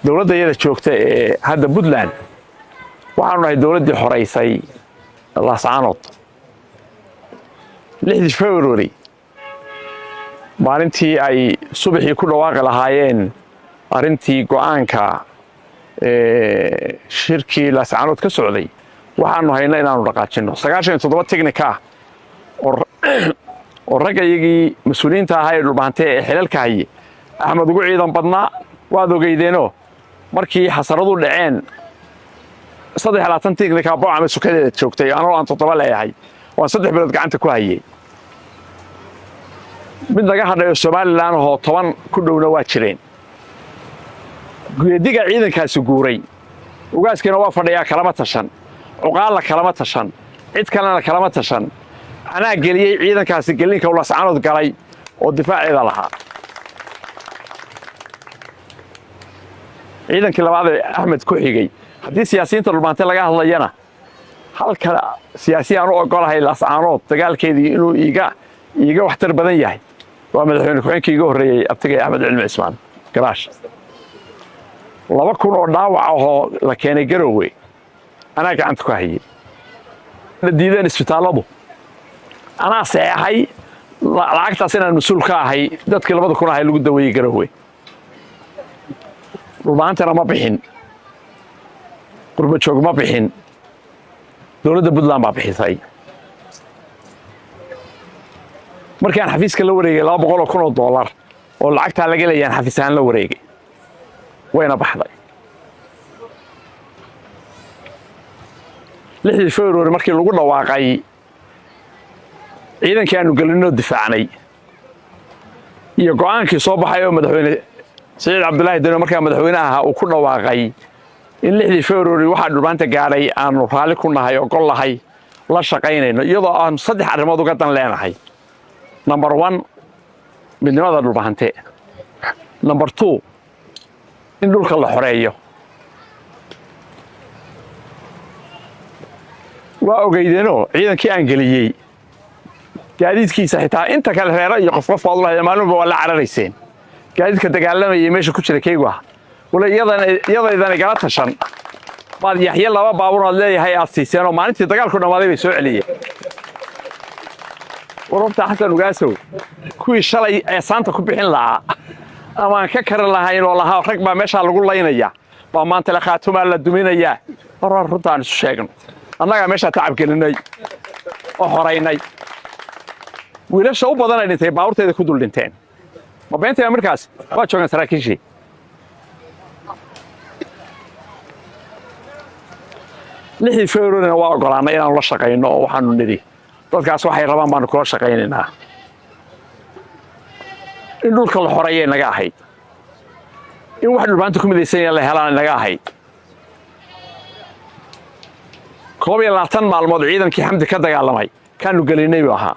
dowladda iyada joogta ee hadda Puntland waxaanu nahay dowladdii xoreysay Laascaanood 6 February maalintii ay subaxii ku dhawaaqi lahaayeen arrintii go'aanka shirkii Laascaanood ka socday waxaanu haynaa inaanu dhaqaajino 97 technique oo ragayagii mas'uuliyiinta ahaa ee dhulbaantay ee xilalka hayay Axmed ugu ciidan badnaa waad ogeydeeno markii xasaradu dhaceen 3 technique boo ama sukadeeda joogtay anoo aan 7 leeyahay waan 3 bilood gacanta ku hayay mid laga hadlayo Soomaaliland oo 10 ku dhowna waa jireen guddiga ciidankaasi guuray ugaaskina waa fadhiyaa kalama tashan uqaal kalama tashan cid kalena kalama tashan anaa geliyay ciidankaasi gelinka Laascaanood galay oo difaaceeda lahaa ciidankii labaad Axmed ku xigay haddii siyaasiyiinta dhulbaantay laga hadlayana halka siyaasiyan oo ogolahay Laascaanood dagaalkeedii inuu iiga waxtar badan yahay waa madaxweyne ku-xigeenkii iga horreeyay abtiga Axmed Cilmi Cismaan garaash 2,000 oo dhaawac oo la keenay Garowe anaa gacanta ku hayay diideen isbitaalladu anaa saxay lacagtaas inaan mas'uul ka ahay dadkii 2,000 ahay lagu daweeyay Garowe dhulbaantana ma bixin qurba joog ma bixin dowladda Puntland baa bixisay markaan xafiiska la wareegay $200,000 oo lacagta laga leeyahay xafiisaan la wareegay wayna baxday 6 February markii lagu dhawaaqay ciidankii aanu galino difaacnay iyo go'aankii soo baxay oo madaxweyne Saciid Cabdullaahi Dano markaa madaxweynaha uu ku dhawaaqay in 6 February waxa dhulbaanta gaaray aanu raali ku nahay oo gol lahay la shaqaynayno iyadoo aan 3 arrimood uga dan leenahay number 1 midnimada dhulbaante number 2 in dhulka la xoreeyo waa ogeydeeno ciidankii aan geliyay gaadiidkiisa xitaa inta kale reera iyo qof fadlahay maalinba waa la cararayseen gaadiidka dagaalamay meesha ku jira keegu ah wala iyadana igala tashan baad Yaxye 2 baabuur aad leeyahay aad siiseen oo maalintii dagaalku dhamaaday bay soo celiyeen warabta xasan ugaasow kuwii shalay ee saanta ku bixin lahaa ama aan ka karin lahayn oo lahaa rag baa meesha lagu laynaya baa maanta la khaatuma la duminaya runtaan isu sheegno annaga meesha tacab gelinay oo xoreynay wiilasha u badan ay dhintay baabuurteeda ku dul dhinteen ma beentay markaas waa joogan saraakiishii lixdii February waa ogolaanay inaan la shaqeyno oo waxaanu nidhi dadkaas waxay rabaan baan kula shaqeynaynaa in dhulka la xoreeyay naga ahayd in wax dhulbaanta ku midaysan la helaan naga ahayd 12 maalmood ciidankii Xamdi ka dagaalamay kaanu gelinay ahaa